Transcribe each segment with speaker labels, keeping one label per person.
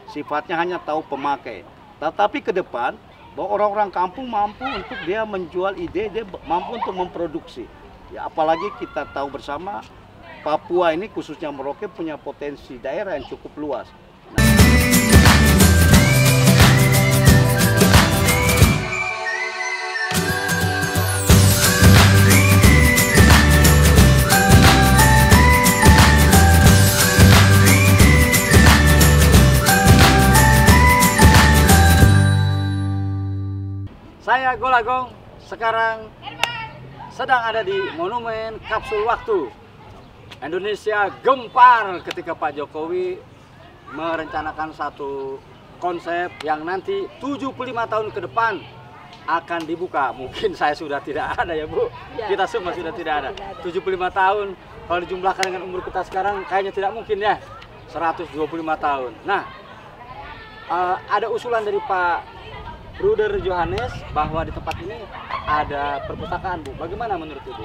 Speaker 1: sifatnya hanya tahu pemakai. Tetapi ke depan, bahwa orang-orang kampung mampu untuk dia menjual ide, dia mampu untuk memproduksi. Ya, apalagi kita tahu bersama Papua ini khususnya Merauke punya potensi daerah yang cukup luas.
Speaker 2: Saya Golagong sekarang sedang ada di Monumen Kapsul Waktu. Indonesia gempar ketika Pak Jokowi merencanakan satu konsep yang nanti 75 tahun ke depan akan dibuka. Mungkin saya sudah tidak ada ya Bu, ya, kita semua sudah tidak ada. 75 tahun, kalau dijumlahkan dengan umur kita sekarang kayaknya tidak mungkin ya, 125 tahun. Nah, ada usulan dari Pak Ruder Johannes bahwa di tempat ini ada perpustakaan, Bu. Bagaimana menurut Ibu?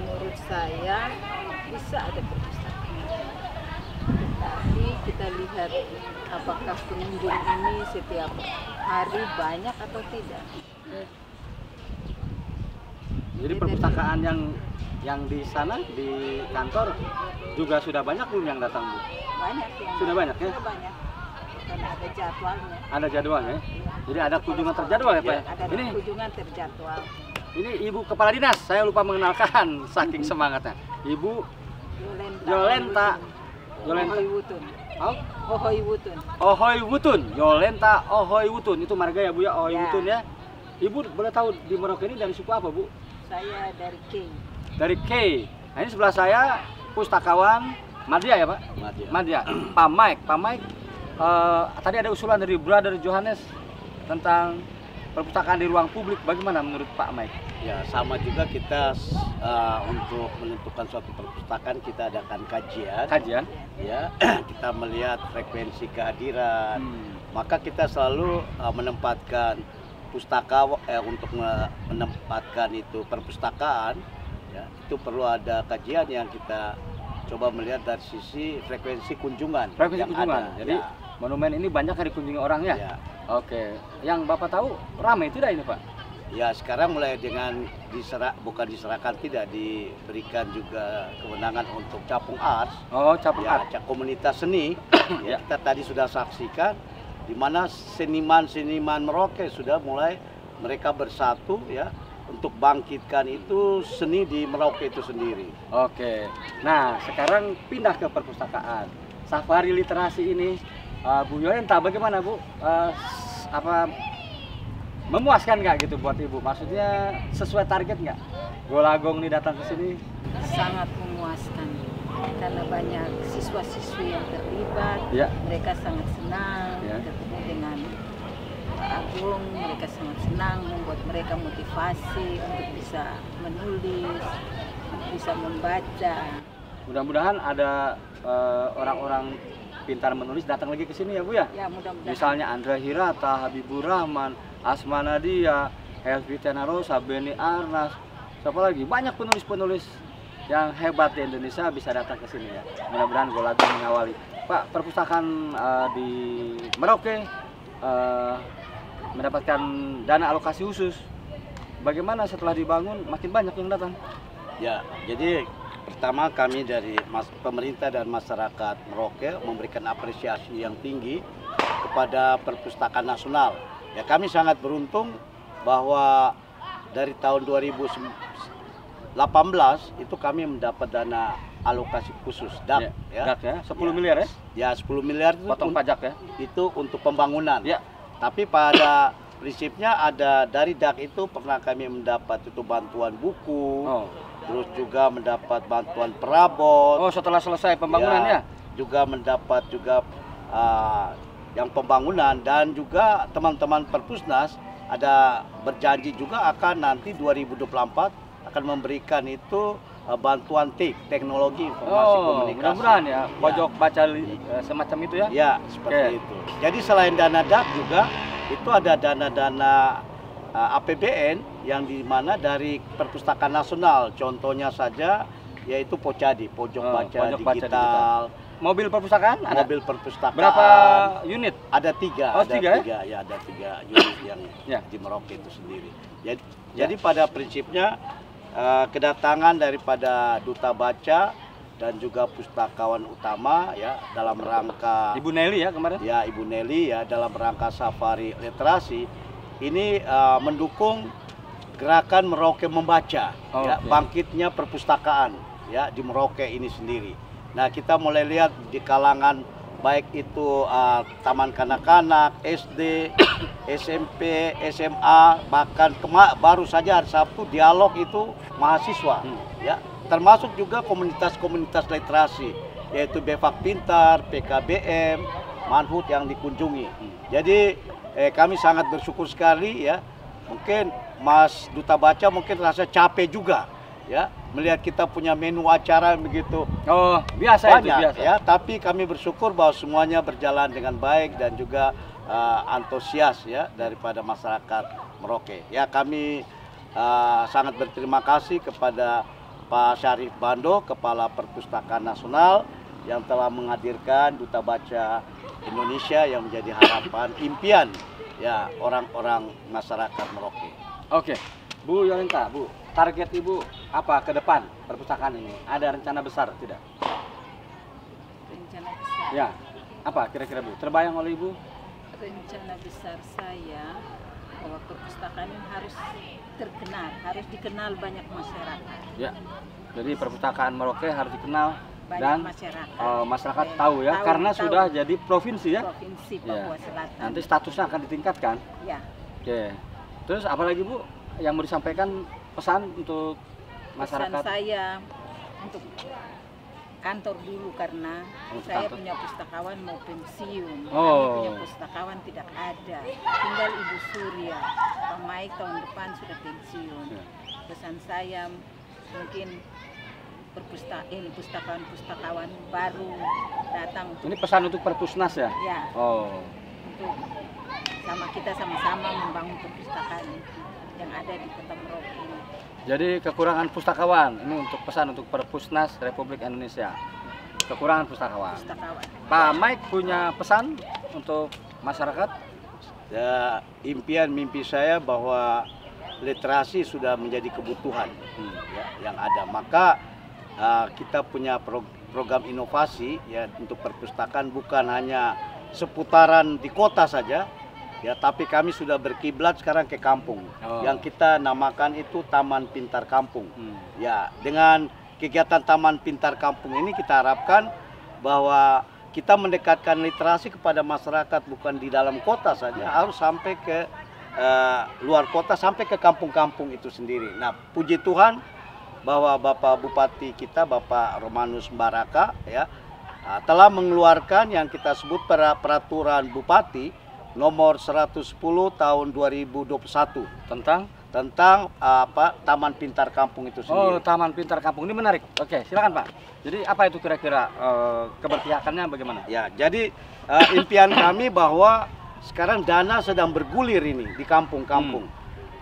Speaker 3: Menurut saya bisa ada perpustakaan. Tetapi kita lihat apakah pengunjung ini setiap hari banyak atau tidak.
Speaker 2: Jadi perpustakaan yang di sana di kantor juga sudah banyak belum yang datang, Bu?
Speaker 3: Banyak yang
Speaker 2: Sudah banyak ya?
Speaker 3: Sudah banyak. Karena ada jadwalnya.
Speaker 2: Ada jadwalnya. Jadi ada kunjungan terjadwal ya, Pak?
Speaker 3: Ya, ada
Speaker 2: Ini
Speaker 3: kunjungan terjadwal.
Speaker 2: Ini Ibu Kepala Dinas, saya lupa mengenalkan saking semangatnya. Ibu Yolenta
Speaker 3: Ohoy Wutun. Ohoy Wutun.
Speaker 2: Ohoy Wutun. Yolenta Ohoy Wutun. Itu marga ya, Bu ya? Ohoy Wutun ya. Ibu boleh tahu di Merauke ini dari suku apa, Bu?
Speaker 3: Saya dari K.
Speaker 2: Dari K. Nah, ini sebelah saya pustakawan Madya ya, Pak? Madya. Pak Mike. Tadi ada usulan dari Brother Johannes tentang perpustakaan di ruang publik. Bagaimana menurut Pak Mike?
Speaker 1: Ya, sama juga kita untuk menentukan suatu perpustakaan kita adakan kajian. Ya, kita melihat frekuensi kehadiran. Maka kita selalu menempatkan untuk menempatkan itu perpustakaan. Ya, itu perlu ada kajian yang kita coba melihat dari sisi frekuensi kunjungan. Ada.
Speaker 2: Jadi ya, monumen ini banyak yang dikunjungi orang ya? Ya. Oke. Yang Bapak tahu ramai tidak ini, Pak?
Speaker 1: Ya, sekarang mulai dengan bukan diserahkan, tidak diberikan juga kewenangan untuk capung art.
Speaker 2: Oh, capung art.
Speaker 1: Komunitas seni. Ya, kita tadi sudah saksikan di mana seniman-seniman Merauke sudah mulai mereka bersatu ya untuk bangkitkan itu seni di Merauke itu sendiri.
Speaker 2: Oke. Nah, sekarang pindah ke perpustakaan. Safari literasi ini, Bu Yolenta, bagaimana Bu? Memuaskan nggak gitu buat Ibu? Maksudnya sesuai target nggak? Golagong nih datang ke sini?
Speaker 3: Sangat memuaskan karena banyak siswa-siswi yang terlibat. Ya. Mereka sangat senang ketemu dengan Pak Agung. Mereka sangat senang, membuat mereka motivasi untuk bisa menulis, bisa membaca.
Speaker 2: Mudah-mudahan ada orang-orang pintar menulis datang lagi ke sini ya Bu ya?
Speaker 3: Ya, mudah-mudahan.
Speaker 2: Misalnya Andra Hirata, Habibur Rahman, Asma Nadia, Helvi Tenarosa, Beni Arnas, siapa lagi? Banyak penulis-penulis yang hebat di Indonesia bisa datang ke sini ya. Mudah-mudahan Golagong mengawali. Pak, perpustakaan di Merauke mendapatkan dana alokasi khusus. Bagaimana setelah dibangun makin banyak yang datang?
Speaker 1: Ya, jadi pertama kami dari pemerintah dan masyarakat Merauke memberikan apresiasi yang tinggi kepada Perpustakaan Nasional. Ya, kami sangat beruntung bahwa dari tahun 2018 itu kami mendapat dana alokasi khusus DAK
Speaker 2: DAK ya, 10 miliar ya?
Speaker 1: Ya, 10 miliar itu
Speaker 2: potong pajak ya?
Speaker 1: Itu untuk pembangunan.
Speaker 2: Ya.
Speaker 1: Tapi pada prinsipnya ada dari DAK itu pernah kami mendapat itu bantuan buku. Terus juga mendapat bantuan perabot.
Speaker 2: Oh, setelah selesai pembangunan ya?
Speaker 1: Juga mendapat juga yang pembangunan, dan juga teman-teman Perpusnas ada berjanji juga akan nanti 2024 akan memberikan itu bantuan TIK, teknologi informasi komunikasi.
Speaker 2: Mudah-mudahan ya, pojok baca semacam itu ya?
Speaker 1: Ya, seperti itu. Jadi selain dana DAK juga itu ada dana-dana APBN yang dimana dari Perpustakaan Nasional, contohnya saja yaitu Pojadi, pojok baca digital.
Speaker 2: mobil perpustakaan ada?
Speaker 1: Mobil perpustakaan.
Speaker 2: Berapa unit?
Speaker 1: Ada 3.
Speaker 2: Oh,
Speaker 1: ada
Speaker 2: 3
Speaker 1: 3 ya, ada 3 unit yang di Merauke itu sendiri. Jadi pada prinsipnya kedatangan daripada Duta Baca dan juga pustakawan utama ya dalam rangka
Speaker 2: Ibu Nelly ya kemarin?
Speaker 1: Ya, Ibu Nelly ya dalam rangka safari literasi ini mendukung gerakan Merauke Membaca, ya, bangkitnya perpustakaan ya di Merauke ini sendiri. Nah, kita mulai lihat di kalangan baik itu taman kanak-kanak, SD, SMP, SMA, bahkan baru saja hari Sabtu dialog itu mahasiswa, ya, termasuk juga komunitas-komunitas literasi, yaitu Befak Pintar, PKBM, Manhut yang dikunjungi. Jadi kami sangat bersyukur sekali ya. Mungkin Mas Duta Baca mungkin rasa capek juga ya melihat kita punya menu acara begitu.
Speaker 2: Oh, biasa
Speaker 1: banyak,
Speaker 2: itu biasa.
Speaker 1: Ya, tapi kami bersyukur bahwa semuanya berjalan dengan baik dan juga antusias ya daripada masyarakat Merauke. Ya, kami sangat berterima kasih kepada Pak Syarif Bando, Kepala Perpustakaan Nasional yang telah menghadirkan Duta Baca Indonesia yang menjadi harapan impian ya orang-orang masyarakat Merauke.
Speaker 2: Oke, Bu Yolenta, Bu, target Ibu apa ke depan perpustakaan ini? Ada rencana besar tidak?
Speaker 3: Rencana besar?
Speaker 2: Ya, apa kira-kira Bu? Terbayang oleh Ibu?
Speaker 3: Rencana besar saya bahwa perpustakaan ini harus terkenal, harus dikenal banyak masyarakat.
Speaker 2: Ya, jadi perpustakaan Merauke harus dikenal
Speaker 3: banyak
Speaker 2: dan masyarakat tahu ya, karena sudah jadi provinsi ya.
Speaker 3: Provinsi Papua Selatan.
Speaker 2: Nanti statusnya akan ditingkatkan.
Speaker 3: Ya.
Speaker 2: Oke. Terus apalagi Bu yang mau disampaikan pesan untuk masyarakat?
Speaker 3: Pesan saya untuk kantor dulu karena saya punya pustakawan mau pensiun. Kami punya pustakawan tidak ada. Tinggal Ibu Surya. Pak Maik tahun depan sudah pensiun. Pesan saya mungkin pustakawan baru datang.
Speaker 2: Ini pesan untuk Perpusnas ya?
Speaker 3: Ya.
Speaker 2: Oh.
Speaker 3: Untuk kita sama-sama membangun perpustakaan yang ada di Kota Merauke ini.
Speaker 2: Jadi kekurangan pustakawan, ini untuk pesan untuk Perpusnas Republik Indonesia. Kekurangan pustakawan. Pak Mike punya pesan untuk masyarakat?
Speaker 1: Ya, impian mimpi saya bahwa literasi sudah menjadi kebutuhan ya, yang ada. Maka kita punya program inovasi ya untuk perpustakaan bukan hanya seputaran di kota saja ya, tapi kami sudah berkiblat sekarang ke kampung yang kita namakan itu Taman Pintar Kampung. Ya, dengan kegiatan Taman Pintar Kampung ini kita harapkan bahwa kita mendekatkan literasi kepada masyarakat bukan di dalam kota saja, harus sampai ke luar kota, sampai ke kampung-kampung itu sendiri. Nah, puji Tuhan bahwa Bapak Bupati kita, Bapak Romanus Baraka ya, telah mengeluarkan yang kita sebut peraturan Bupati nomor 110 tahun 2021 tentang Taman Pintar Kampung itu sendiri.
Speaker 2: Oh, Taman Pintar Kampung ini menarik. Oke, silakan Pak. Jadi apa itu kira-kira keberpihakannya bagaimana?
Speaker 1: Ya, jadi impian kami bahwa sekarang dana sedang bergulir ini di kampung-kampung.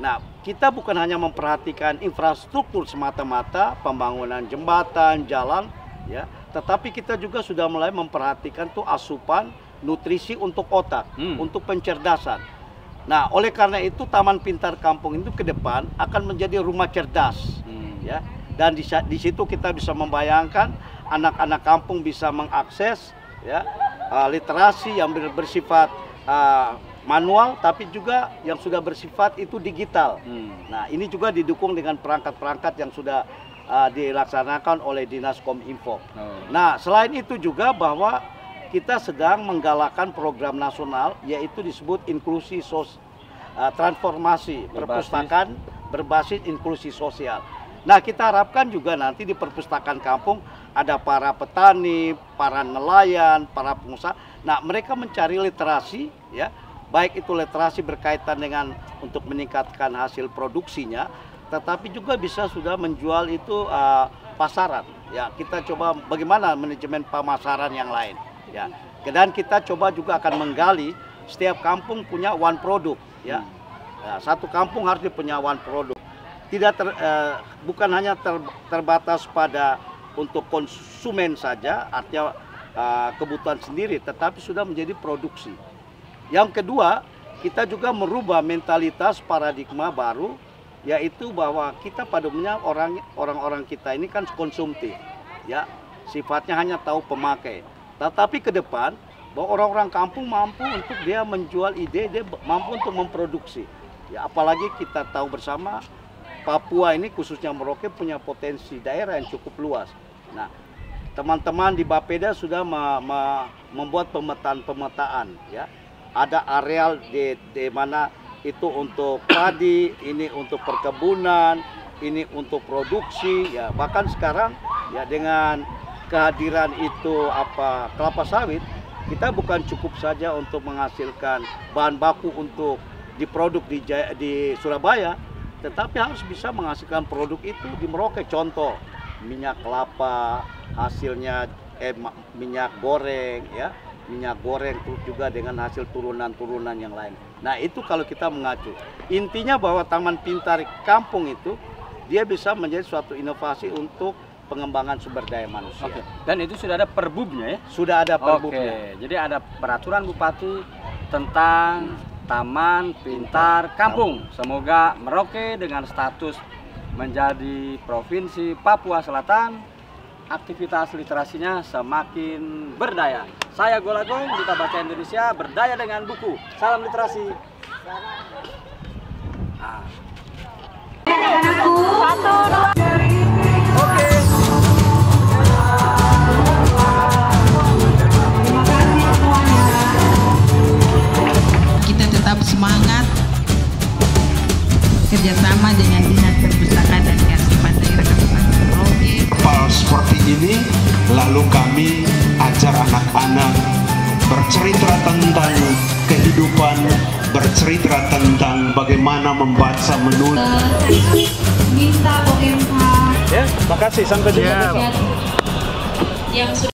Speaker 1: Nah, kita bukan hanya memperhatikan infrastruktur semata-mata, pembangunan jembatan, jalan, ya, tetapi kita juga sudah mulai memperhatikan tuh asupan nutrisi untuk otak, untuk pencerdasan. Nah, oleh karena itu Taman Pintar Kampung itu ke depan akan menjadi rumah cerdas, ya. Dan di situ kita bisa membayangkan anak-anak kampung bisa mengakses, ya, literasi yang bersifat manual, tapi juga yang sudah bersifat itu digital. Nah, ini juga didukung dengan perangkat-perangkat yang sudah dilaksanakan oleh Dinas Kominfo. Nah, selain itu juga bahwa kita sedang menggalakkan program nasional yaitu disebut inklusi transformasi perpustakaan berbasis inklusi sosial. Nah, kita harapkan juga nanti di perpustakaan kampung ada para petani, para nelayan, para pengusaha. Nah, mereka mencari literasi, ya, baik itu literasi berkaitan dengan untuk meningkatkan hasil produksinya, tetapi juga bisa sudah menjual itu pasaran. Ya, kita coba bagaimana manajemen pemasaran yang lain. Ya, dan kita coba juga akan menggali setiap kampung punya one produk. Ya, satu kampung harus punya one produk. Tidak bukan hanya terbatas pada untuk konsumen saja, artinya kebutuhan sendiri, tetapi sudah menjadi produksi. Yang kedua, kita juga merubah mentalitas paradigma baru, yaitu bahwa kita pada umumnya orang-orang kita ini kan konsumtif, ya, sifatnya hanya tahu pemakai. Tetapi ke depan, bahwa orang-orang kampung mampu untuk dia menjual ide, dia mampu untuk memproduksi. Ya, apalagi kita tahu bersama Papua ini khususnya Merauke punya potensi daerah yang cukup luas. Nah, teman-teman di Bapeda sudah membuat pemetaan, ya. Ada areal di mana itu untuk padi, ini untuk perkebunan, ini untuk produksi, ya. Bahkan sekarang ya dengan kehadiran itu kelapa sawit, kita bukan cukup saja untuk menghasilkan bahan baku untuk diproduk di Surabaya, tetapi harus bisa menghasilkan produk itu di Merauke. Contoh minyak kelapa, hasilnya minyak goreng, ya, minyak goreng juga dengan hasil turunan-turunan yang lain. Nah, itu kalau kita mengacu, intinya bahwa Taman Pintar Kampung itu dia bisa menjadi suatu inovasi untuk pengembangan sumber daya manusia.
Speaker 2: Oke. Dan itu sudah ada perbubnya ya?
Speaker 1: Sudah ada perbubnya.
Speaker 2: Oke. Jadi ada peraturan Bupati tentang Taman Pintar Kampung. Semoga Merauke dengan status menjadi Provinsi Papua Selatan, aktivitas literasinya semakin berdaya. Saya Golagong, Duta Baca Indonesia, berdaya dengan buku. Salam literasi.
Speaker 4: Kita tetap semangat kerjasama dengan Dinas Perpustakaan dan Kearsipan Daerah Kabupaten Merauke.
Speaker 5: Seperti ini, lalu kami ajar anak-anak bercerita tentang kehidupan, bercerita tentang bagaimana membaca, menulis.
Speaker 4: Minta OMH.
Speaker 2: Ya, makasih, sampai jumpa besok.
Speaker 4: Yang